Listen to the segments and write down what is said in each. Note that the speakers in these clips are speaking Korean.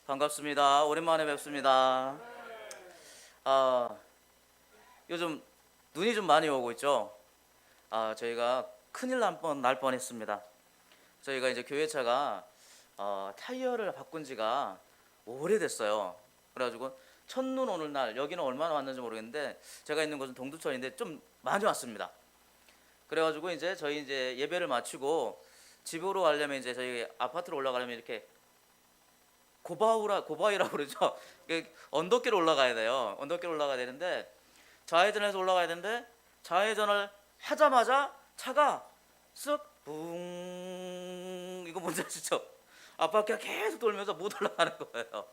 반갑습니다. 오랜만에 뵙습니다. 아, 요즘 눈이 좀 많이 오고 있죠. 저희가 큰일 날 뻔했습니다. 저희가 이제 교회차가 타이어를 바꾼 지가 오래됐어요. 그래가지고 첫눈 오는 날, 여기는 얼마나 왔는지 모르겠는데 제가 있는 곳은 동두천인데 좀 많이 왔습니다. 그래가지고 이제 저희 이제 예배를 마치고 집으로 가려면 이제 저희 아파트로 올라가려면 이렇게 고바위라고 그러죠. 언덕길로 올라가야 돼요. 언덕길로 올라가야 되는데 좌회전해서 올라가야 되는데 좌회전을 하자마자 차가 쓱 붕, 이거 뭔지 아시죠? 앞바퀴가 계속 돌면서 못 올라가는 거예요.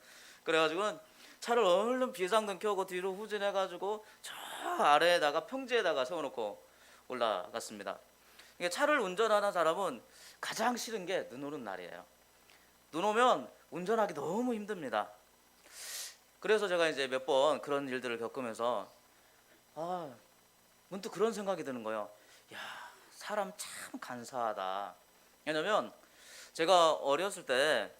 그래가지고 차를 얼른 비상등 켜고 뒤로 후진해가지고 저 아래에다가 평지에다가 세워놓고 올라갔습니다. 이게 차를 운전하는 사람은 가장 싫은 게 눈 오는 날이에요. 눈 오면 운전하기 너무 힘듭니다. 그래서 제가 이제 몇 번 그런 일들을 겪으면서 문득 그런 생각이 드는 거예요. 야, 사람 참 간사하다. 왜냐면 제가 어렸을 때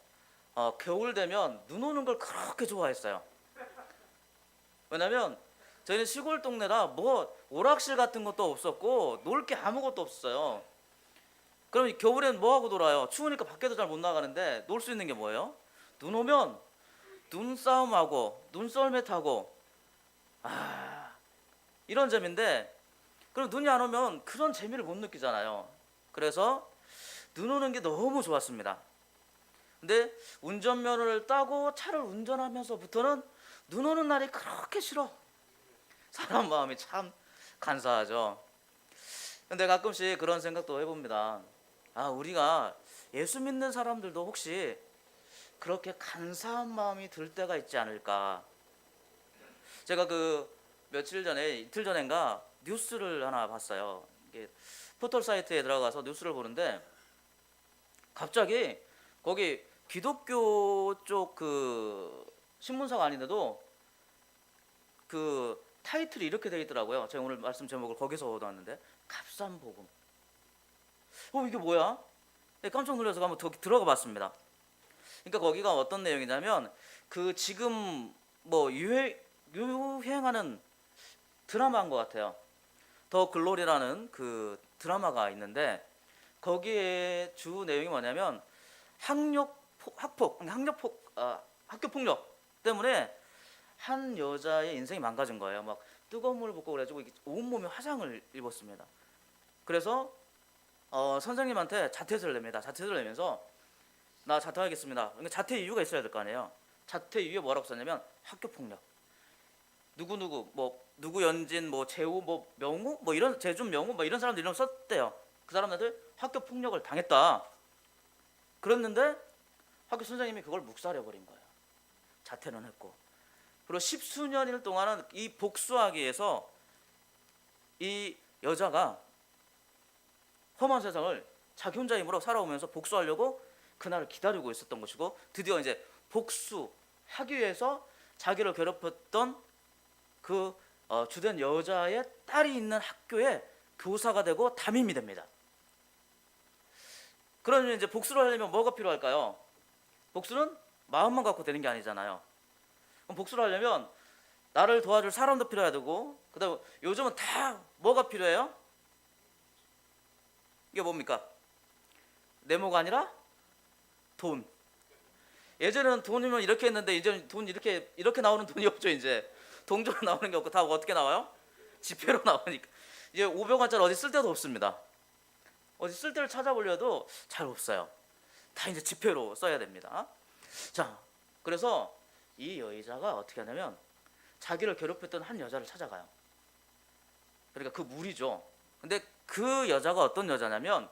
겨울 되면 눈 오는 걸 그렇게 좋아했어요. 왜냐면 저희는 시골 동네라 뭐 오락실 같은 것도 없었고 놀 게 아무것도 없었어요. 그럼 겨울엔 뭐 하고 놀아요? 추우니까 밖에도 잘 못 나가는데 놀 수 있는 게 뭐예요? 눈 오면 눈싸움하고 눈썰매 타고 이런 재미인데, 그럼 눈이 안 오면 그런 재미를 못 느끼잖아요. 그래서 눈 오는 게 너무 좋았습니다. 근데 운전면허를 따고 차를 운전하면서부터는 눈 오는 날이 그렇게 싫어. 사람 마음이 참 간사하죠. 근데 가끔씩 그런 생각도 해봅니다. 우리가 예수 믿는 사람들도 혹시 그렇게 간사한 마음이 들 때가 있지 않을까. 제가 이틀 전인가 뉴스를 하나 봤어요. 이게 포털 사이트에 들어가서 뉴스를 보는데 갑자기 거기 기독교 쪽 신문사가 아닌데도 타이틀이 이렇게 되어 있더라고요. 제가 오늘 말씀 제목을 거기서 얻어왔는데, 갑산복음. 이게 뭐야? 네, 깜짝 놀라서 한번 들어가 봤습니다. 그러니까 거기가 어떤 내용이냐면 지금 뭐 유행하는 드라마인 것 같아요. 더 글로리라는 드라마가 있는데 거기에 주 내용이 뭐냐면 학교 폭력 때문에 한 여자의 인생이 망가진 거예요. 막 뜨거운 물을 붓고 그래가지고 온몸에 화상을 입었습니다. 그래서 선생님한테 자퇴서를 냅니다. 자퇴서를 내면서 나 자퇴하겠습니다. 그러니까 자퇴 이유가 있어야 될 거 아니에요. 자퇴 이유에 뭐라고 썼냐면 학교 폭력. 누구 연진 재우 명우 이런 재준 명우 이런 사람들 이름 썼대요. 그 사람들 학교 폭력을 당했다. 그랬는데 학교 선생님이 그걸 묵살해 버린 거예요. 자퇴는 했고. 그리고 십수년일 동안은 이 복수하기 위해서 이 여자가 험한 세상을 자기 혼자 힘으로 살아오면서 복수하려고 그날을 기다리고 있었던 것이고, 드디어 이제 복수하기 위해서 자기를 괴롭혔던 주된 여자의 딸이 있는 학교에 교사가 되고 담임이 됩니다. 그러면 이제 복수를 하려면 뭐가 필요할까요? 복수는 마음만 갖고 되는 게 아니잖아요. 그럼 복수를 하려면 나를 도와줄 사람도 필요해야 되고, 그다음에 요즘은 다 뭐가 필요해요? 이게 뭡니까? 네모가 아니라 돈. 예전에는 돈이면 이렇게 했는데 이제는 돈 이렇게 나오는 돈이 없죠. 이제 동전으로 나오는 게 없고 다 어떻게 나와요? 지폐로 나오니까 이제 500원짜리 어디 쓸 데도 없습니다. 어디 쓸 데를 찾아보려도 잘 없어요. 다 이제 지폐로 써야 됩니다. 자, 그래서 이 여자가 어떻게 하냐면 자기를 괴롭혔던 한 여자를 찾아가요. 그러니까 그 무리죠. 근데 그 여자가 어떤 여자냐면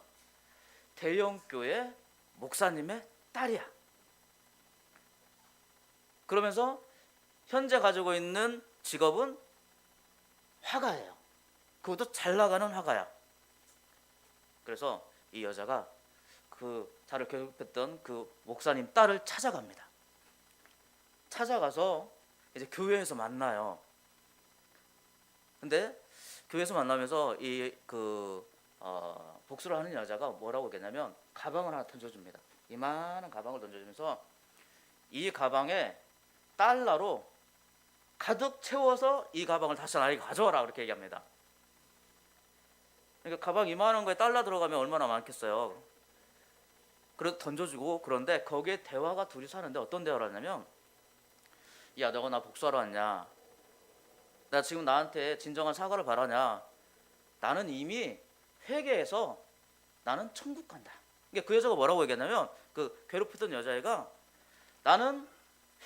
대형교회 목사님의 딸이야. 그러면서 현재 가지고 있는 직업은 화가예요. 그것도 잘 나가는 화가야. 그래서 이 여자가 자를 괴롭혔던 목사님 딸을 찾아갑니다. 찾아가서 이제 교회에서 만나요. 근데 교회에서 만나면서 복수를 하는 여자가 뭐라고 했냐면 가방을 하나 던져줍니다. 이만한 가방을 던져주면서 이 가방에 달러로 가득 채워서 이 가방을 다시 나에게 가져와라 그렇게 얘기합니다. 그러니까 가방 이만한 거에 달러 들어가면 얼마나 많겠어요. 그래서 던져주고, 그런데 거기에 대화가 둘이서 하는데 어떤 대화를 하냐면, 야 너가 나 복수하러 왔냐, 나 지금 나한테 진정한 사과를 바라냐, 나는 이미 회개해서 나는 천국 간다. 그러니까 그 여자가 뭐라고 얘기했냐면, 그 괴롭히던 여자애가 나는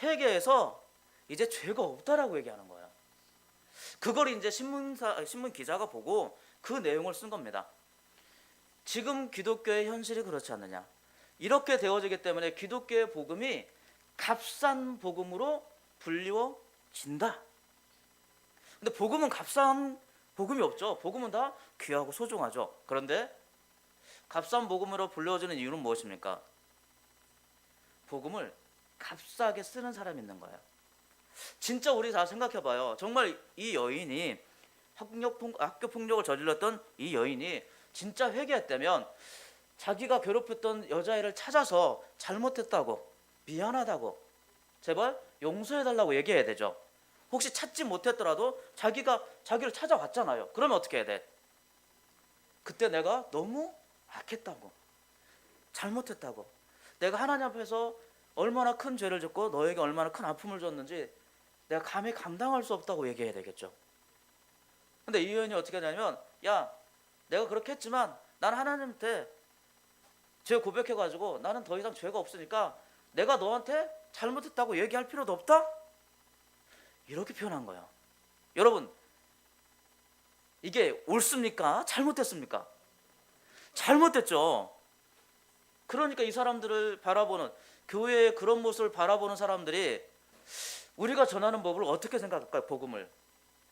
회개해서 이제 죄가 없다라고 얘기하는 거야. 그걸 이제 신문 기자가 보고 그 내용을 쓴 겁니다. 지금 기독교의 현실이 그렇지 않느냐, 이렇게 되어지기 때문에 기독교의 복음이 값싼 복음으로 불리워진다. 근데 복음은 값싼 복음이 없죠. 복음은 다 귀하고 소중하죠. 그런데 값싼 복음으로 불려지는 이유는 무엇입니까? 복음을 값싸게 쓰는 사람이 있는 거예요. 진짜 우리 다 생각해봐요. 정말 이 여인이 학교 폭력을 저질렀던 이 여인이 진짜 회개했다면 자기가 괴롭혔던 여자애를 찾아서 잘못했다고, 미안하다고, 제발 용서해달라고 얘기해야 되죠. 혹시 찾지 못했더라도 자기를 찾아왔잖아요. 그러면 어떻게 해야 돼? 그때 내가 너무 악했다고, 잘못했다고, 내가 하나님 앞에서 얼마나 큰 죄를 짓고 너에게 얼마나 큰 아픔을 줬는지 내가 감히 감당할 수 없다고 얘기해야 되겠죠. 근데 이 여인이 어떻게 하냐면, 야 내가 그렇게 했지만 난 하나님한테 죄 고백해가지고 나는 더 이상 죄가 없으니까 내가 너한테 잘못했다고 얘기할 필요도 없다, 이렇게 표현한 거예요. 여러분, 이게 옳습니까? 잘못됐습니까? 잘못됐죠. 그러니까 이 사람들을 바라보는, 교회의 그런 모습을 바라보는 사람들이 우리가 전하는 법을 어떻게 생각할까요? 복음을,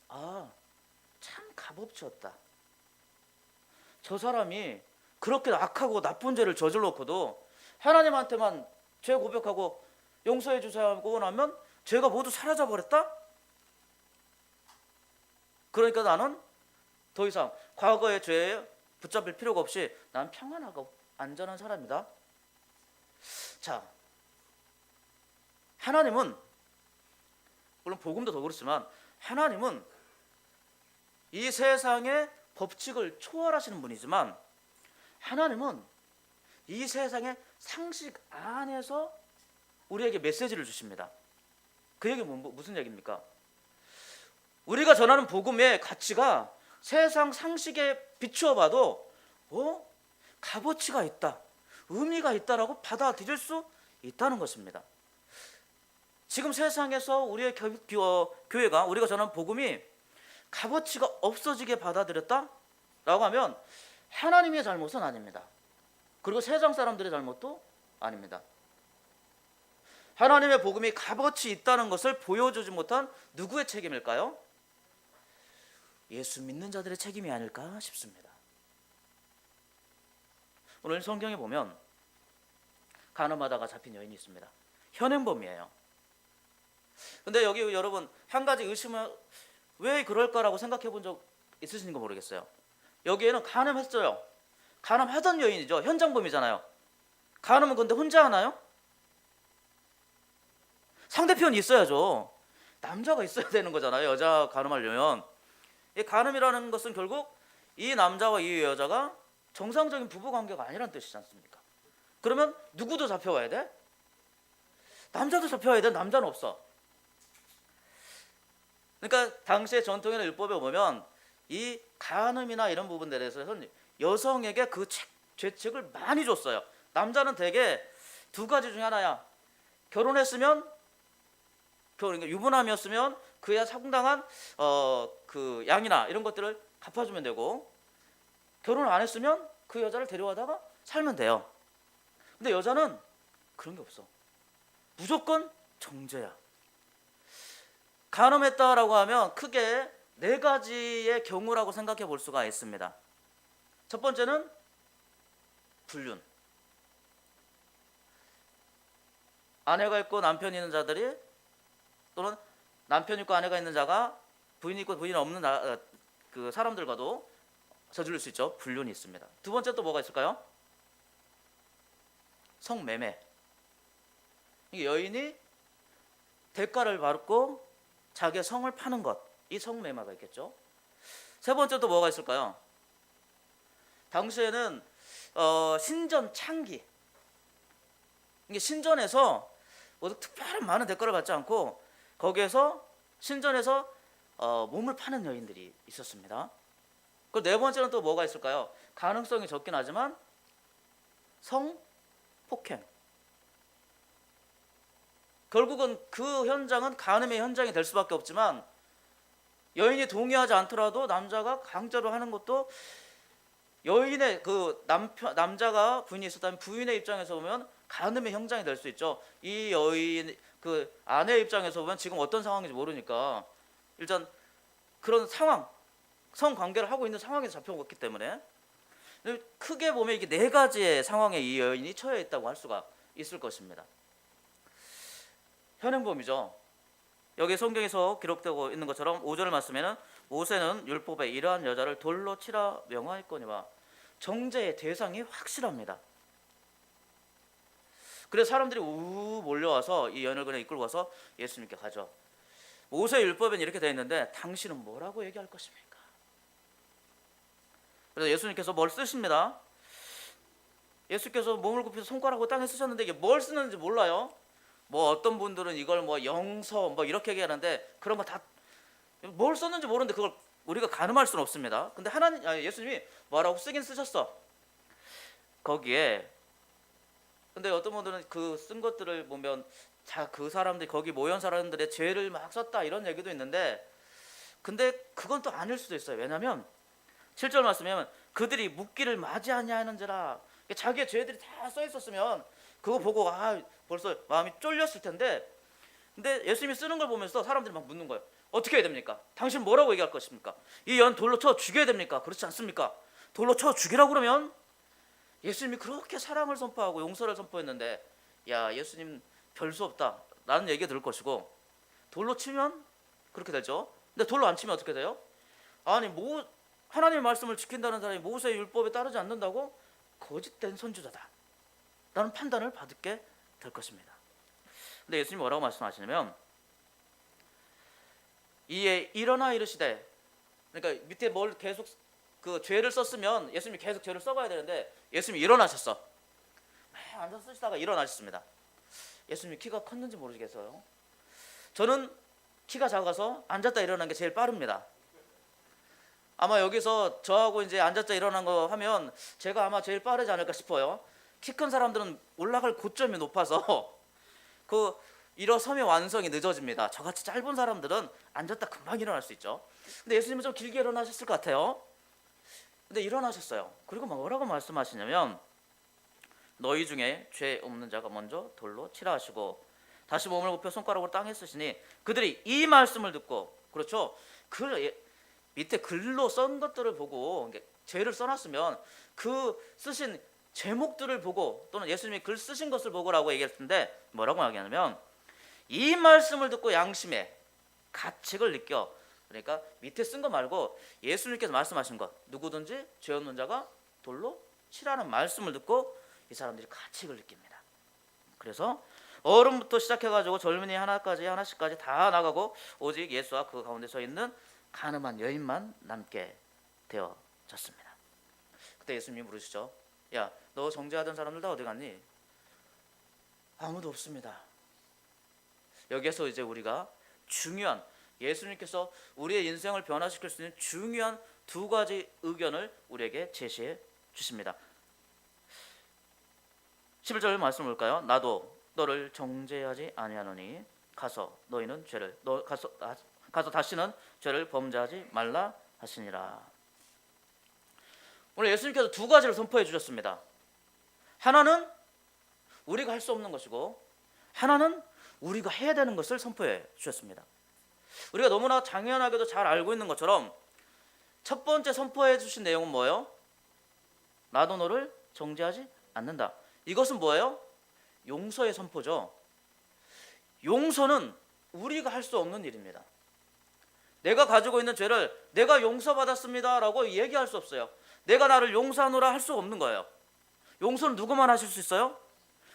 참 값없이었다, 저 사람이 그렇게 악하고 나쁜 죄를 저질렀고도 하나님한테만 죄 고백하고 용서해 주세요 하고 나면 죄가 모두 사라져 버렸다? 그러니까 나는 더 이상 과거의 죄에 붙잡힐 필요가 없이 난 평안하고 안전한 사람이다. 자, 하나님은, 물론 복음도 더 그렇지만 하나님은 이 세상의 법칙을 초월하시는 분이지만 하나님은 이 세상의 상식 안에서 우리에게 메시지를 주십니다. 그 얘기는 무슨 얘기입니까? 우리가 전하는 복음의 가치가 세상 상식에 비추어 봐도 값어치가 있다, 의미가 있다라고 받아들일 수 있다는 것입니다. 지금 세상에서 우리의 교회가, 우리가 전하는 복음이 값어치가 없어지게 받아들였다? 라고 하면 하나님의 잘못은 아닙니다. 그리고 세상 사람들의 잘못도 아닙니다. 하나님의 복음이 값어치 있다는 것을 보여주지 못한 누구의 책임일까요? 예수 믿는 자들의 책임이 아닐까 싶습니다. 오늘 성경에 보면 간음하다가 잡힌 여인이 있습니다. 현행범이에요. 근데 여기 여러분 한 가지 의심을, 왜 그럴까라고 생각해 본 적 있으신가 모르겠어요. 여기에는 간음했어요. 간음하던 여인이죠. 현장범이잖아요. 간음은 근데 혼자 하나요? 상대편이 있어야죠. 남자가 있어야 되는 거잖아요. 여자 간음하려면. 이 간음이라는 것은 결국 이 남자와 이 여자가 정상적인 부부관계가 아니란 뜻이지 않습니까? 그러면 누구도 잡혀와야 돼? 남자도 잡혀와야 돼? 남자는 없어. 그러니까 당시의 전통이나 율법에 보면 이 간음이나 이런 부분들에 대해서는 여성에게 그 죄책을 많이 줬어요. 남자는 대개 두 가지 중에 하나야. 결혼했으면, 그러니까 유부남이었으면 그야 상당한 그 양이나 이런 것들을 갚아주면 되고, 결혼을 안 했으면 그 여자를 데려와다가 살면 돼요. 근데 여자는 그런 게 없어. 무조건 정죄야. 간음했다라고 하면 크게 네 가지의 경우라고 생각해 볼 수가 있습니다. 첫 번째는 불륜. 아내가 있고 남편이 있는 자들이, 또는 남편 있고 아내가 있는 자가 부인 있고 부인 없는 그 사람들과도 저지를 수 있죠. 불륜이 있습니다. 두 번째 또 뭐가 있을까요? 성매매. 이게 여인이 대가를 받고 자기의 성을 파는 것, 이 성매매가 있겠죠. 세 번째 또 뭐가 있을까요? 당시에는 신전 창기, 이게 신전에서 뭐 특별한 많은 대가를 받지 않고 거기에서 신전에서 몸을 파는 여인들이 있었습니다. 그 네 번째는 또 뭐가 있을까요? 가능성이 적긴 하지만 성폭행. 결국은 그 현장은 간음의 현장이 될 수밖에 없지만 여인이 동의하지 않더라도 남자가 강제로 하는 것도 여인의 그 남자가 부인이 있었다면 부인의 입장에서 보면 간음의 현장이 될 수 있죠. 이 여인 그 아내의 입장에서 보면 지금 어떤 상황인지 모르니까 일단 그런 상황, 성관계를 하고 있는 상황에서 잡혀왔기 때문에 크게 보면 이게 네 가지의 상황에 이 여인이 처해 있다고 할 수가 있을 것입니다. 현행범이죠. 여기 성경에서 기록되고 있는 것처럼 5절 말씀에는 모세는 율법에 이러한 여자를 돌로 치라 명하였거니와 정죄의 대상이 확실합니다. 그래서 사람들이 몰려와서 이 여인을 그냥 이끌고 와서 예수님께 가죠. 모세 율법엔 이렇게 되어 있는데 당신은 뭐라고 얘기할 것입니까? 그래서 예수님께서 뭘 쓰십니다. 예수께서 몸을 굽혀서 손가락으로 땅에 쓰셨는데 이게 뭘 쓰는지 몰라요. 뭐 어떤 분들은 이걸 뭐 영서 뭐 이렇게 얘기하는데 그런 거 다 뭘 썼는지 모르는데 그걸 우리가 가늠할 수는 없습니다. 근데 예수님이 뭐라고 쓰긴 쓰셨어. 거기에 근데 어떤 분들은 그 쓴 것들을 보면 그 사람들이 거기 모연 사람들의 죄를 막 썼다 이런 얘기도 있는데 근데 그건 또 아닐 수도 있어요. 왜냐하면 7절 말씀에 그들이 묻기를 맞이하냐는지라 자기의 죄들이 다 써 있었으면 그거 보고 벌써 마음이 쫄렸을 텐데 근데 예수님이 쓰는 걸 보면서 사람들이 막 묻는 거예요. 어떻게 해야 됩니까? 당신 뭐라고 얘기할 것입니까? 이 연 돌로 쳐 죽여야 됩니까? 그렇지 않습니까? 돌로 쳐 죽이라고 그러면 예수님이 그렇게 사랑을 선포하고 용서를 선포했는데 야 예수님 별 수 없다 라는 얘기 들을 것이고 돌로 치면 그렇게 되죠. 근데 돌로 안 치면 어떻게 돼요? 아니 하나님의 말씀을 지킨다는 사람이 모세의 율법에 따르지 않는다고 거짓된 선지자다 라는 판단을 받게 될 것입니다. 근데 예수님이 뭐라고 말씀하시냐면 이에 일어나 이르시되 그러니까 밑에 뭘 계속 그 죄를 썼으면 예수님이 계속 죄를 써가야 되는데 예수님이 일어나셨어. 앉아서 쓰시다가 일어나셨습니다. 예수님이 키가 컸는지 모르겠어요. 저는 키가 작아서 앉았다 일어난 게 제일 빠릅니다. 아마 여기서 저하고 이제 앉았다 일어난 거 하면 제가 아마 제일 빠르지 않을까 싶어요. 키 큰 사람들은 올라갈 고점이 높아서 그 일어서면 완성이 늦어집니다. 저같이 짧은 사람들은 앉았다 금방 일어날 수 있죠. 근데 예수님은 좀 길게 일어나셨을 것 같아요. 근데 일어나셨어요. 그리고 뭐라고 말씀하시냐면 너희 중에 죄 없는 자가 먼저 돌로 치라 하시고 다시 몸을 굽혀 손가락으로 땅에 쓰시니 그들이 이 말씀을 듣고 그렇죠. 밑에 글로 쓴 것들을 보고 죄를 써놨으면 그 쓰신 제목들을 보고 또는 예수님이 글 쓰신 것을 보고라고 얘기했을 텐데 뭐라고 얘기하냐면 이 말씀을 듣고 양심에 가책을 느껴 그러니까 밑에 쓴 거 말고 예수님께서 말씀하신 것 누구든지 죄 없는 자가 돌로 치라는 말씀을 듣고 이 사람들이 가책을 느낍니다. 그래서 어른부터 시작해가지고 젊은이 하나씩까지 다 나가고 오직 예수와 그 가운데 서 있는 가늠한 여인만 남게 되어졌습니다. 그때 예수님이 물으시죠. 야, 너 정죄하던 사람들 다 어디 갔니? 아무도 없습니다. 여기에서 이제 우리가 중요한 예수님께서 우리의 인생을 변화시킬 수 있는 중요한 두 가지 의견을 우리에게 제시해 주십니다. 11절 말씀 볼까요? 나도 너를 정죄하지 아니하노니 가서 너희는 죄를 가서 다시는 죄를 범죄하지 말라 하시니라. 오늘 예수님께서 두 가지를 선포해 주셨습니다. 하나는 우리가 할 수 없는 것이고 하나는 우리가 해야 되는 것을 선포해 주셨습니다. 우리가 너무나 당연하게도 잘 알고 있는 것처럼 첫 번째 선포해 주신 내용은 뭐예요? 나도 너를 정죄하지 않는다. 이것은 뭐예요? 용서의 선포죠. 용서는 우리가 할 수 없는 일입니다. 내가 가지고 있는 죄를 내가 용서받았습니다 라고 얘기할 수 없어요. 내가 나를 용서하노라 할 수 없는 거예요. 용서는 누구만 하실 수 있어요?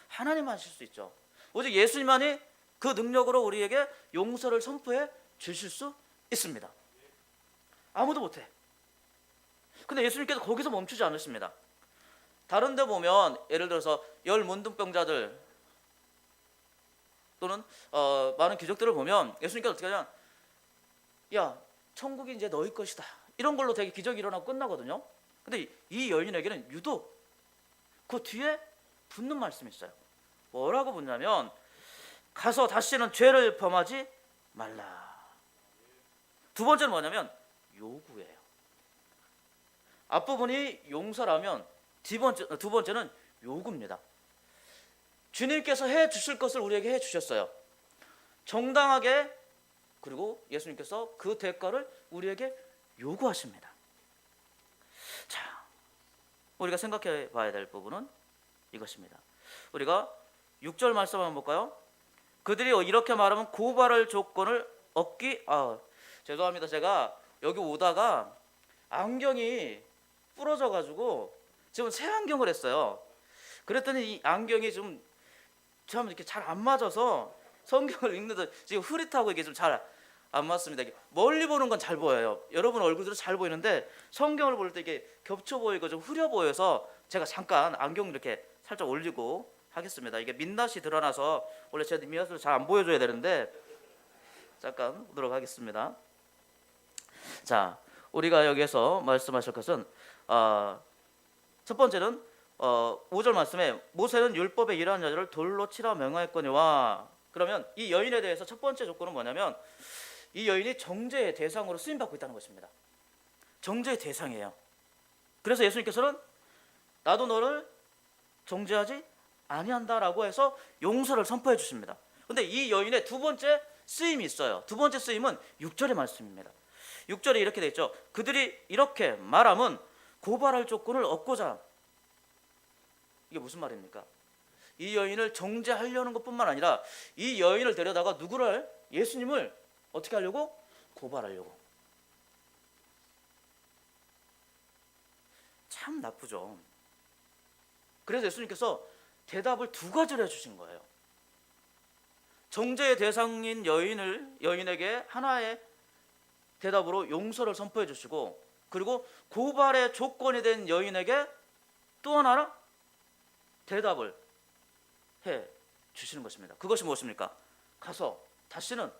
하나님만 하실 수 있죠. 오직 예수님만이 그 능력으로 우리에게 용서를 선포해 주실 수 있습니다. 아무도 못해. 근데 예수님께서 거기서 멈추지 않으십니다. 다른 데 보면 예를 들어서 열 문둥병자들 또는 많은 기적들을 보면 예수님께서 어떻게 하냐면 야 천국이 이제 너희 것이다 이런 걸로 되게 기적이 일어나고 끝나거든요. 근데 이 여인에게는 유독 그 뒤에 붙는 말씀이 있어요. 뭐라고 붙냐면 가서 다시는 죄를 범하지 말라. 두 번째는 뭐냐면 요구예요. 앞부분이 용서라면 두 번째는 요구입니다. 주님께서 해 주실 것을 우리에게 해 주셨어요. 정당하게. 그리고 예수님께서 그 대가를 우리에게 요구하십니다. 자, 우리가 생각해 봐야 될 부분은 이것입니다. 우리가 6절 말씀 한번 볼까요? 그들이 이렇게 말하면 고발할 조건을 얻기. 죄송합니다. 제가 여기 오다가 안경이 부러져 가지고 지금 새 안경을 했어요. 그랬더니 이 안경이 좀 이렇게 잘 안 맞아서 성경을 읽는데 지금 흐릿하고 이게 좀 잘 안 맞습니다. 멀리 보는 건 잘 보여요. 여러분 얼굴도 잘 보이는데 성경을 볼 때 이게 겹쳐 보이고 좀 흐려 보여서 제가 잠깐 안경 이렇게 살짝 올리고 하겠습니다. 이게 민낯이 드러나서 원래 제 민낯을 잘 안 보여줘야 되는데 잠깐 보도록 하겠습니다. 자, 우리가 여기에서 말씀하실 것은 첫 번째는 5절 말씀에 모세는 율법에 이러한 여자를 돌로 치라 명하였거니와. 그러면 이 여인에 대해서 첫 번째 조건은 뭐냐면 이 여인이 정죄의 대상으로 쓰임받고 있다는 것입니다. 정죄의 대상이에요. 그래서 예수님께서는 나도 너를 정죄하지 아니한다라고 해서 용서를 선포해 주십니다. 그런데 이 여인의 두 번째 쓰임이 있어요. 두 번째 쓰임은 6절의 말씀입니다. 6절에 이렇게 되어 있죠. 그들이 이렇게 말하면 고발할 조건을 얻고자. 이게 무슨 말입니까? 이 여인을 정죄하려는 것뿐만 아니라 이 여인을 데려다가 누구를? 예수님을 어떻게 하려고? 고발하려고. 참 나쁘죠. 그래서 예수님께서 대답을 두 가지를 해주신 거예요. 정죄의 대상인 여인에게 하나의 대답으로 용서를 선포해 주시고, 그리고 고발의 조건이 된 여인에게 또 하나 대답을 해 주시는 것입니다. 그것이 무엇입니까? 가서 다시는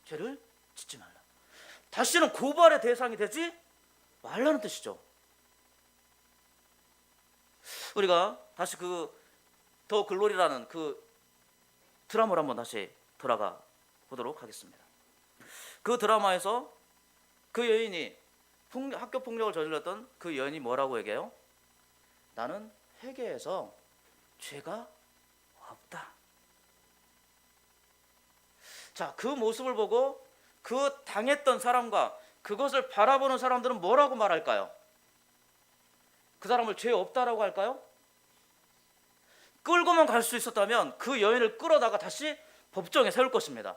죄를 짓지 말라. 다시는 고발의 대상이 되지 말라는 뜻이죠. 우리가 다시 더 글로리라는 그 드라마를 한번 다시 돌아가 보도록 하겠습니다. 그 드라마에서 그 여인이 학교 폭력을 저질렀던 그 여인이 뭐라고 얘기해요? 나는 회개해서 죄가 없다. 자, 그 모습을 보고 그 당했던 사람과 그것을 바라보는 사람들은 뭐라고 말할까요? 그 사람을 죄 없다라고 할까요? 끌고만 갈 수 있었다면 그 여인을 끌어다가 다시 법정에 세울 것입니다.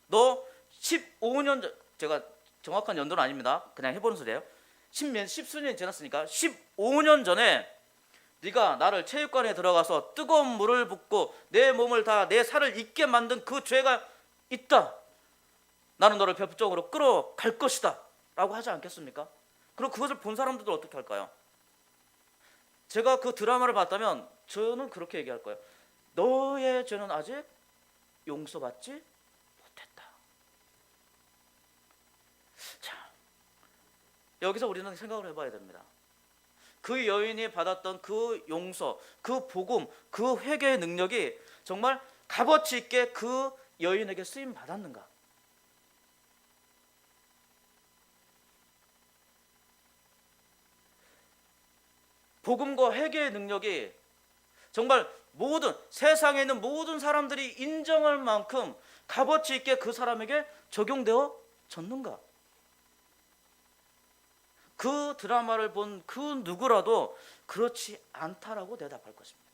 너 15년 전, 제가 정확한 연도는 아닙니다. 그냥 해보는 소리예요. 십수년이 지났으니까 15년 전에 네가 나를 체육관에 들어가서 뜨거운 물을 붓고 내 몸을 다 내 살을 잊게 만든 그 죄가 있다. 나는 너를 법정으로 끌어갈 것이다 라고 하지 않겠습니까? 그럼 그것을 본 사람들도 어떻게 할까요? 제가 그 드라마를 봤다면 저는 그렇게 얘기할 거예요. 너의 죄는 아직 용서받지 못했다. 자, 여기서 우리는 생각을 해봐야 됩니다. 그 여인이 받았던 그 용서, 그 복음, 그 회개의 능력이 정말 값어치 있게 그 여인에게 쓰임 받았는가? 복음과 회개의 능력이 정말 세상에 있는 모든 사람들이 인정할 만큼 값어치 있게 그 사람에게 적용되어 졌는가? 그 드라마를 본 그 누구라도 그렇지 않다라고 대답할 것입니다.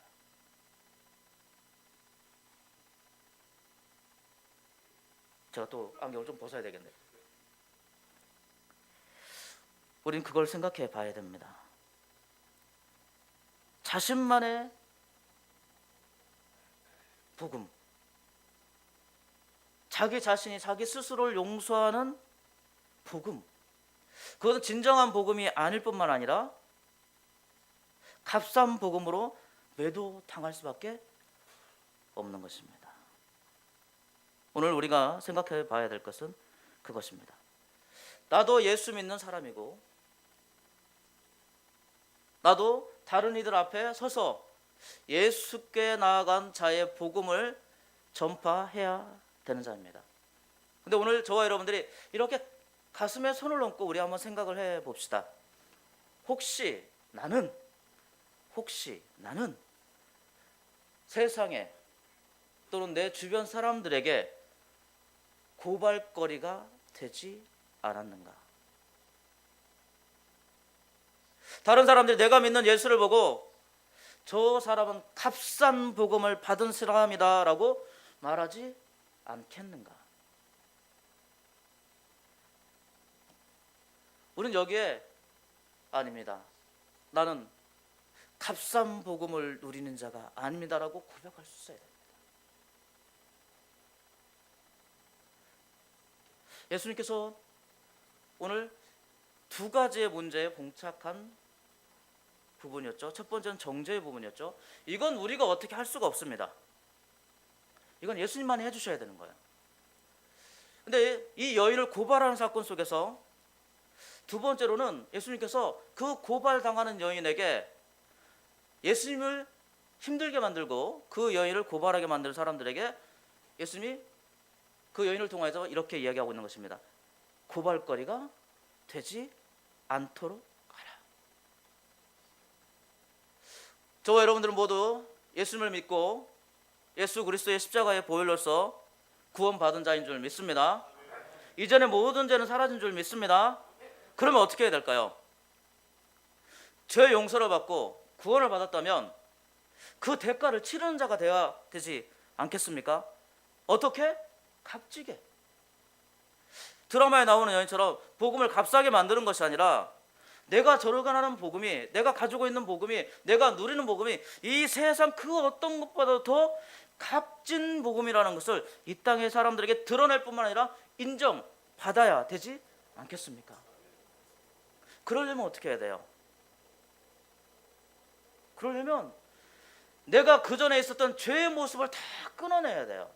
제가 또 안경을 좀 벗어야 되겠네요. 우린 그걸 생각해 봐야 됩니다. 자신만의 복음, 자기 자신이 자기 스스로를 용서하는 복음, 그것은 진정한 복음이 아닐 뿐만 아니라 값싼 복음으로 매도당할 수밖에 없는 것입니다. 오늘 우리가 생각해 봐야 될 것은 그것입니다. 나도 예수 믿는 사람이고, 나도 다른 이들 앞에 서서 예수께 나아간 자의 복음을 전파해야 되는 자입니다. 근데 오늘 저와 여러분들이 이렇게 가슴에 손을 얹고 우리 한번 생각을 해 봅시다. 혹시 나는 세상에 또는 내 주변 사람들에게 고발거리가 되지 않았는가? 다른 사람들이 내가 믿는 예수를 보고 저 사람은 값싼 복음을 받은 사람이다 라고 말하지 않겠는가? 우리는 여기에 아닙니다, 나는 값싼 복음을 누리는 자가 아닙니다라고 고백할 수 있어야 됩니다. 예수님께서 오늘 두 가지의 문제에 봉착한 부분이었죠. 첫 번째는 정죄의 부분이었죠. 이건 우리가 어떻게 할 수가 없습니다. 이건 예수님만이 해주셔야 되는 거예요. 근데 이 여인을 고발하는 사건 속에서 두 번째로는 예수님께서 그 고발당하는 여인에게 예수님을 힘들게 만들고 그 여인을 고발하게 만드는 사람들에게 예수님이 그 여인을 통해서 이렇게 이야기하고 있는 것입니다. 고발거리가 되지 않도록 하라. 저와 여러분들은 모두 예수님을 믿고 예수 그리스도의 십자가의 보혈로서 구원받은 자인 줄 믿습니다. 이전의 모든 죄는 사라진 줄 믿습니다. 그러면 어떻게 해야 될까요? 죄 용서를 받고 구원을 받았다면 그 대가를 치르는 자가 되어야 되지 않겠습니까? 어떻게? 값지게. 드라마에 나오는 여인처럼 복음을 값싸게 만드는 것이 아니라 내가 절어가는 복음이, 내가 가지고 있는 복음이, 내가 누리는 복음이 이 세상 그 어떤 것보다 더 값진 복음이라는 것을 이 땅의 사람들에게 드러낼 뿐만 아니라 인정받아야 되지 않겠습니까? 그러려면 어떻게 해야 돼요? 그러려면 내가 그 전에 있었던 죄의 모습을 다 끊어내야 돼요.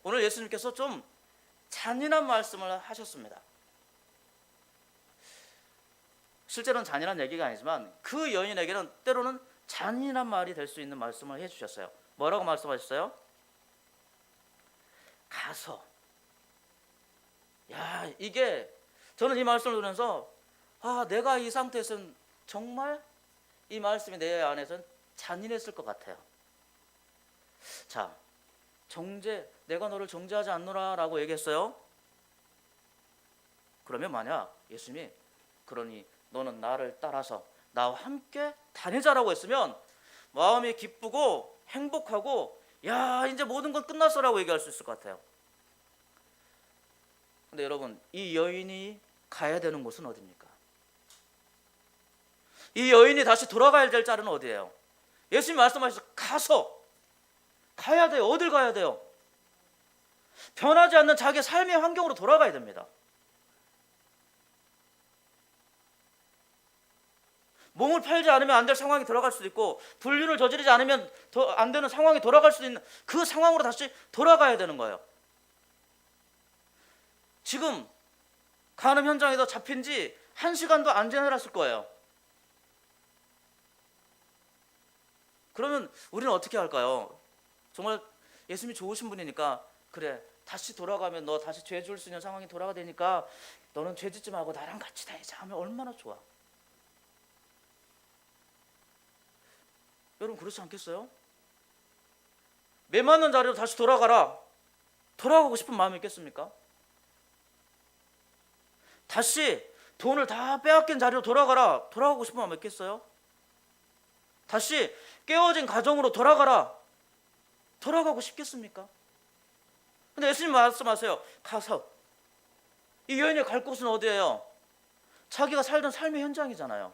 오늘 예수님께서 좀 잔인한 말씀을 하셨습니다. 실제로는 잔인한 얘기가 아니지만 그 여인에게는 때로는 잔인한 말이 될 수 있는 말씀을 해주셨어요. 뭐라고 말씀하셨어요? 가서. 야, 이게 저는 이 말씀을 들으면서 내가 이 상태에서는 정말 이 말씀이 내 안에서는 잔인했을 것 같아요. 자, 정죄, 내가 너를 정죄하지 않노라 라고 얘기했어요. 그러면 만약 예수님이 그러니 너는 나를 따라서 나와 함께 다니자라고 했으면 마음이 기쁘고 행복하고 야, 이제 모든 건 끝났어 라고 얘기할 수 있을 것 같아요. 근데 여러분, 이 여인이 가야 되는 곳은 어디입니까? 이 여인이 다시 돌아가야 될 자리는 어디예요? 예수님 말씀하셔서 가야 돼요. 어딜 가야 돼요? 변하지 않는 자기 삶의 환경으로 돌아가야 됩니다. 몸을 팔지 않으면 안 될 상황이 돌아갈 수도 있고, 불륜을 저지르지 않으면 안 되는 상황이 돌아갈 수도 있는 그 상황으로 다시 돌아가야 되는 거예요. 지금 간음 현장에서 잡힌 지 1시간도 안 지났을 거예요. 그러면 우리는 어떻게 할까요? 정말 예수님이 좋으신 분이니까 그래, 다시 돌아가면 너 다시 죄 지을 수 있는 상황이 돌아가 되니까 너는 죄 짓지 말고 나랑 같이 다니자 하면 얼마나 좋아. 여러분 그렇지 않겠어요? 매 맞는 자리로 다시 돌아가라. 돌아가고 싶은 마음이 있겠습니까? 다시 돈을 다 빼앗긴 자리로 돌아가라. 돌아가고 싶은 마음이 있겠어요? 다시 깨어진 가정으로 돌아가라. 돌아가고 싶겠습니까? 근데 예수님 말씀하세요. 가서. 이 여인이 갈 곳은 어디예요? 자기가 살던 삶의 현장이잖아요.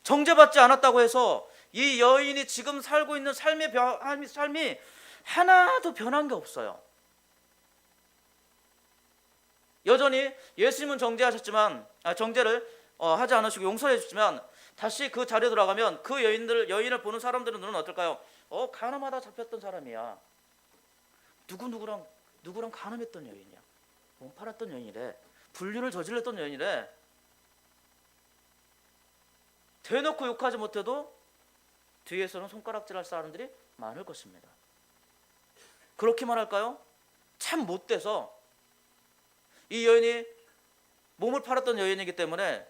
정죄받지 않았다고 해서 이 여인이 지금 살고 있는 삶이 하나도 변한 게 없어요. 여전히 예수님은 정죄하셨지만 정죄를 하지 않으시고 용서해 주시지만 다시 그 자리에 돌아가면 그 여인을 보는 사람들의 눈은 어떨까요? 가늠하다 잡혔던 사람이야. 누구랑 가늠했던 여인이야. 몸 팔았던 여인이래. 불륜을 저질렀던 여인이래. 대놓고 욕하지 못해도 뒤에서는 손가락질할 사람들이 많을 것입니다. 그렇게만 할까요? 참 못돼서 이 여인이 몸을 팔았던 여인이기 때문에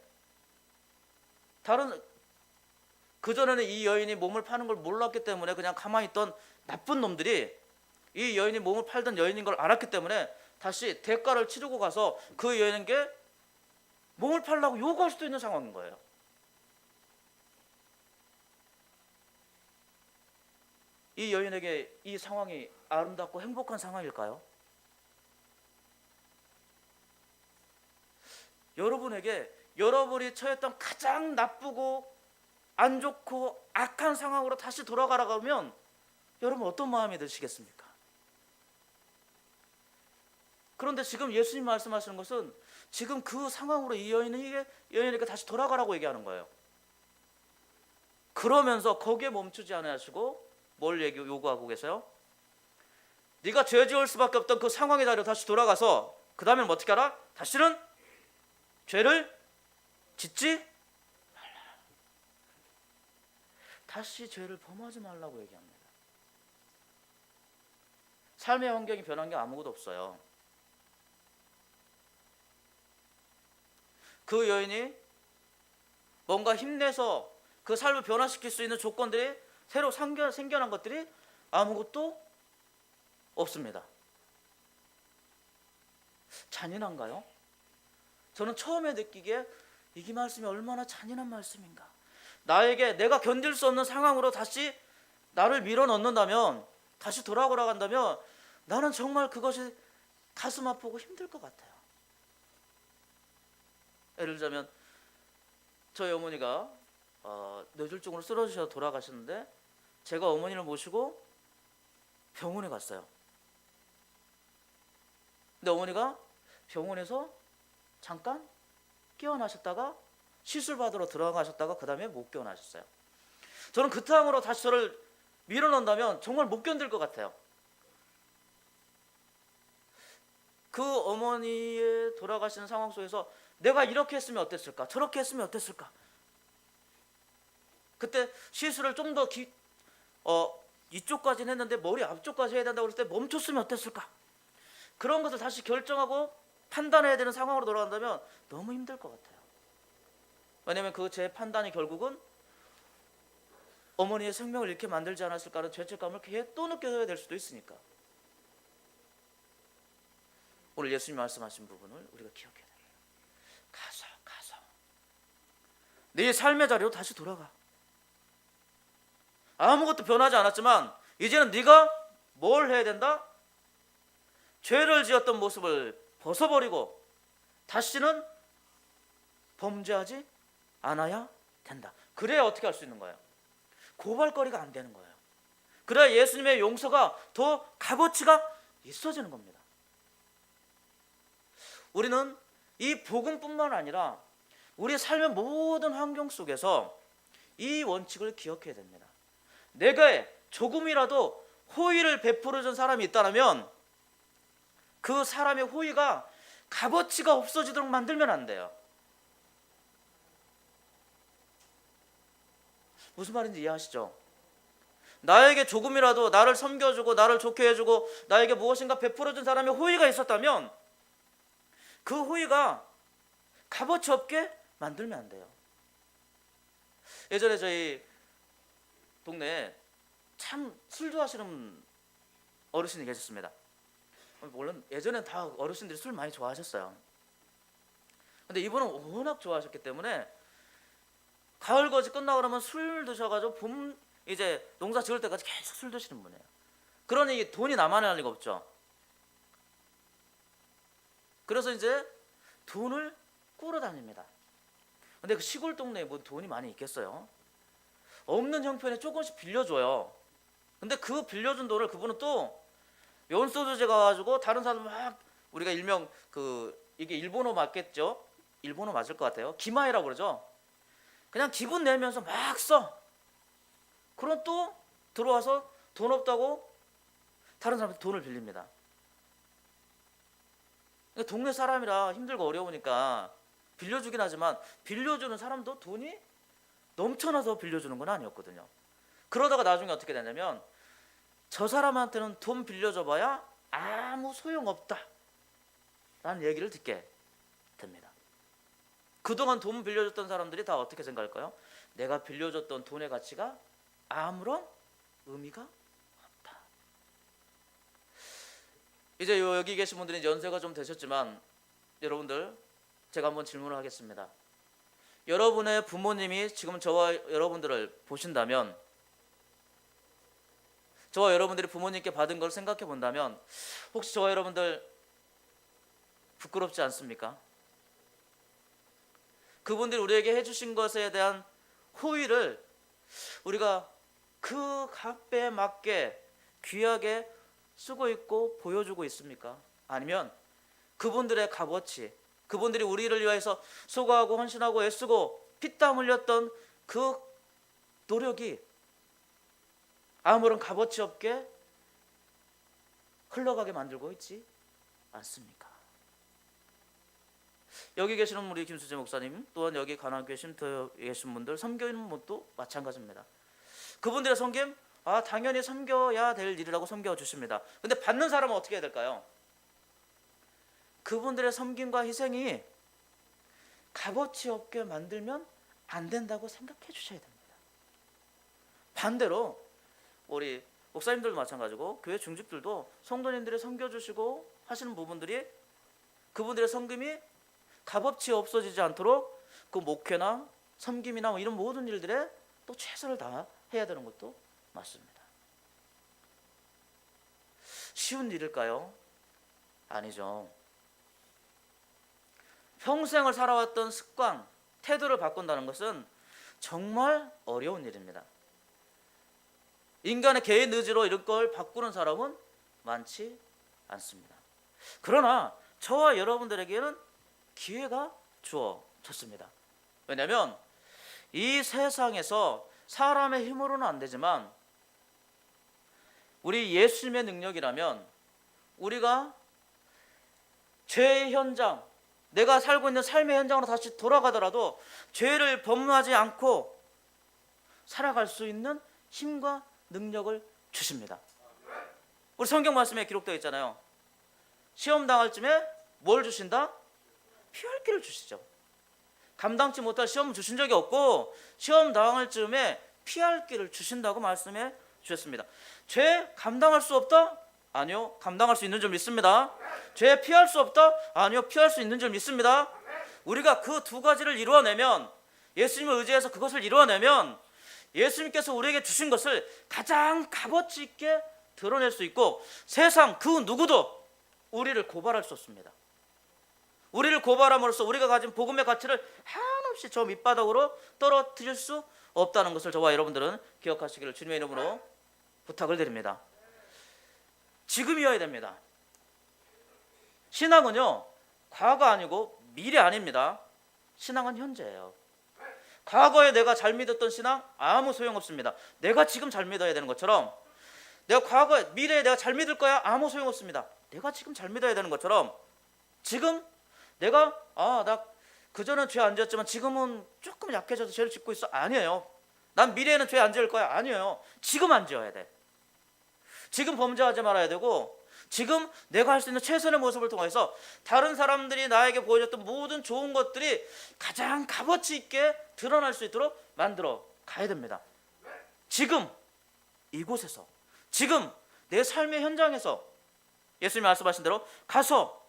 그전에는 이 여인이 몸을 파는 걸 몰랐기 때문에 그냥 가만히 있던 나쁜 놈들이 이 여인이 몸을 팔던 여인인 걸 알았기 때문에 다시 대가를 치르고 가서 그 여인에게 몸을 팔라고 요구할 수도 있는 상황인 거예요. 이 여인에게 이 상황이 아름답고 행복한 상황일까요? 여러분에게 여러분이 처했던 가장 나쁘고 안 좋고 악한 상황으로 다시 돌아가라고 하면 여러분 어떤 마음이 드시겠습니까? 그런데 지금 예수님 말씀하시는 것은 지금 그 상황으로 이 여인에게 다시 돌아가라고 얘기하는 거예요. 그러면서 거기에 멈추지 않으시고 뭘 요구하고 계세요? 네가 죄 지을 수밖에 없던 그 상황의 자리로 다시 돌아가서 그 다음에는 어떻게 하라? 다시는 죄를 짓지 말라. 다시 죄를 범하지 말라고 얘기합니다. 삶의 환경이 변한 게 아무것도 없어요. 그 여인이 뭔가 힘내서 그 삶을 변화시킬 수 있는 조건들이 새로 생겨난 것들이 아무것도 없습니다. 잔인한가요? 저는 처음에 느끼기에 이 말씀이 얼마나 잔인한 말씀인가. 내가 견딜 수 없는 상황으로 다시 나를 밀어넣는다면, 다시 돌아간다면 나는 정말 그것이 가슴 아프고 힘들 것 같아요. 예를 들자면 저희 어머니가 뇌졸중으로 쓰러지셔서 돌아가셨는데 제가 어머니를 모시고 병원에 갔어요. 근데 어머니가 병원에서 잠깐 깨어나셨다가 시술 받으러 들어가셨다가 그 다음에 못 깨어나셨어요. 저는 그 상황으로 다시 저를 밀어넣는다면 정말 못 견딜 것 같아요. 그 어머니의 돌아가시는 상황 속에서 내가 이렇게 했으면 어땠을까? 저렇게 했으면 어땠을까? 그때 시술을 좀 더 이쪽까지는 했는데 머리 앞쪽까지 해야 된다고 그랬을 때 멈췄으면 어땠을까? 그런 것을 다시 결정하고 판단해야 되는 상황으로 돌아간다면 너무 힘들 것 같아요. 왜냐하면 그 제 판단이 결국은 어머니의 생명을 잃게 만들지 않았을까 하는 죄책감을 또 느껴야 될 수도 있으니까. 오늘 예수님 말씀하신 부분을 우리가 기억해야 돼요. 가서 네 삶의 자리로 다시 돌아가. 아무것도 변하지 않았지만 이제는 네가 뭘 해야 된다? 죄를 지었던 모습을 벗어버리고 다시는 범죄하지 않아야 된다. 그래야 어떻게 할 수 있는 거예요? 고발거리가 안 되는 거예요. 그래야 예수님의 용서가 더 값어치가 있어지는 겁니다. 우리는 이 복음뿐만 아니라 우리 삶의 모든 환경 속에서 이 원칙을 기억해야 됩니다. 내가 조금이라도 호의를 베풀어준 사람이 있다면 그 사람의 호의가 값어치가 없어지도록 만들면 안 돼요. 무슨 말인지 이해하시죠? 나에게 조금이라도 나를 섬겨주고 나를 좋게 해주고 나에게 무엇인가 베풀어준 사람의 호의가 있었다면 그 호의가 값어치 없게 만들면 안 돼요. 예전에 저희 동네에 참 술 좋아하시는 어르신이 계셨습니다. 물론 예전엔 다 어르신들이 술 많이 좋아하셨어요. 근데 이분은 워낙 좋아하셨기 때문에 가을 거지 끝나고 그러면 술 드셔가지고 봄 이제 농사 지을 때까지 계속 술 드시는 분이에요. 그러니 돈이 남아날 리가 없죠. 그래서 이제 돈을 꾸러 다닙니다. 근데 그 시골 동네에 뭐 돈이 많이 있겠어요? 없는 형편에 조금씩 빌려줘요. 근데 그 빌려준 돈을 그분은 또 연소득세 가가지고 다른 사람 막, 우리가 일명 이게 일본어 맞겠죠? 일본어 맞을 것 같아요. 기마이라고 그러죠. 그냥 기분 내면서 막 써. 그럼 또 들어와서 돈 없다고 다른 사람한테 돈을 빌립니다. 동네 사람이라 힘들고 어려우니까 빌려주긴 하지만 빌려주는 사람도 돈이 넘쳐나서 빌려주는 건 아니었거든요. 그러다가 나중에 어떻게 되냐면 저 사람한테는 돈 빌려줘봐야 아무 소용없다 라는 얘기를 듣게 됩니다. 그동안 돈 빌려줬던 사람들이 다 어떻게 생각할까요? 내가 빌려줬던 돈의 가치가 아무런 의미가 없다. 이제 여기 계신 분들이 연세가 좀 되셨지만 여러분들, 제가 한번 질문을 하겠습니다. 여러분의 부모님이 지금 저와 여러분들을 보신다면, 저와 여러분들이 부모님께 받은 걸 생각해 본다면 혹시 저와 여러분들 부끄럽지 않습니까? 그분들이 우리에게 해주신 것에 대한 호의를 우리가 그 값에 맞게 귀하게 쓰고 있고 보여주고 있습니까? 아니면 그분들의 값어치, 그분들이 우리를 위해서 수고하고 헌신하고 애쓰고 피땀 흘렸던 그 노력이 아무런 값어치 없게 흘러가게 만들고 있지 않습니까? 여기 계시는 우리 김수재 목사님, 또한 여기 관악교회 쉼터에 계신 분들, 섬기는 분도 마찬가지입니다. 그분들의 섬김, 당연히 섬겨야 될 일이라고 섬겨주십니다. 근데 받는 사람은 어떻게 해야 될까요? 그분들의 섬김과 희생이 값어치 없게 만들면 안 된다고 생각해 주셔야 됩니다. 반대로 우리 목사님들도 마찬가지고 교회 중직들도 성도님들이 섬겨주시고 하시는 부분들이, 그분들의 섬김이 값어치 없어지지 않도록 그 목회나 섬김이나 이런 모든 일들에 또 최선을 다해야 되는 것도 맞습니다. 쉬운 일일까요? 아니죠. 평생을 살아왔던 습관, 태도를 바꾼다는 것은 정말 어려운 일입니다. 인간의 개인 의지로 이런 걸 바꾸는 사람은 많지 않습니다. 그러나 저와 여러분들에게는 기회가 주어졌습니다. 왜냐하면 이 세상에서 사람의 힘으로는 안 되지만 우리 예수님의 능력이라면 우리가 죄의 현장, 내가 살고 있는 삶의 현장으로 다시 돌아가더라도 죄를 범하지 않고 살아갈 수 있는 힘과 능력을 주십니다. 우리 성경 말씀에 기록되어 있잖아요. 시험 당할 쯤에 뭘 주신다? 피할 길을 주시죠. 감당치 못할 시험을 주신 적이 없고 시험 당할 쯤에 피할 길을 주신다고 말씀해 주셨습니다. 죄 감당할 수 없다? 아니요, 감당할 수 있는 줄 믿습니다. 죄 피할 수 없다? 아니요, 피할 수 있는 줄 믿습니다. 우리가 그 두 가지를 이루어내면, 예수님을 의지해서 그것을 이루어내면 예수님께서 우리에게 주신 것을 가장 값어치 있게 드러낼 수 있고 세상 그 누구도 우리를 고발할 수 없습니다. 우리를 고발함으로써 우리가 가진 복음의 가치를 한없이 저 밑바닥으로 떨어뜨릴 수 없다는 것을 저와 여러분들은 기억하시기를 주님의 이름으로 부탁을 드립니다. 지금이어야 됩니다. 신앙은요, 과거 아니고 미래 아닙니다. 신앙은 현재예요. 과거에 내가 잘 믿었던 신앙 아무 소용없습니다. 내가 지금 잘 믿어야 되는 것처럼, 내가 과거에, 미래에 내가 잘 믿을 거야 아무 소용없습니다. 내가 지금 잘 믿어야 되는 것처럼, 지금 내가 나 그전엔 죄 안 지었지만 지금은 조금 약해져서 죄를 짓고 있어. 아니에요. 난 미래에는 죄 안 지을 거야. 아니에요. 지금 안 지어야 돼. 지금 범죄하지 말아야 되고, 지금 내가 할 수 있는 최선의 모습을 통해서 다른 사람들이 나에게 보여줬던 모든 좋은 것들이 가장 값어치 있게 드러날 수 있도록 만들어 가야 됩니다. 지금 이곳에서, 지금 내 삶의 현장에서 예수님이 말씀하신 대로 가서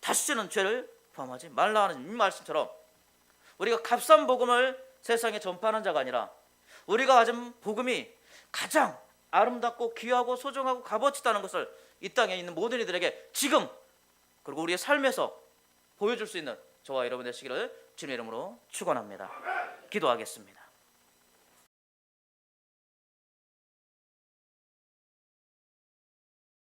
다시는 죄를 범하지 말라 하는 이 말씀처럼 우리가 값싼 복음을 세상에 전파하는 자가 아니라 우리가 가진 복음이 가장 아름답고 귀하고 소중하고 값어치 있다는 것을 이 땅에 있는 모든 이들에게 지금, 그리고 우리의 삶에서 보여줄 수 있는 저와 여러분 되시기를 주님의 이름으로 축원합니다. 기도하겠습니다.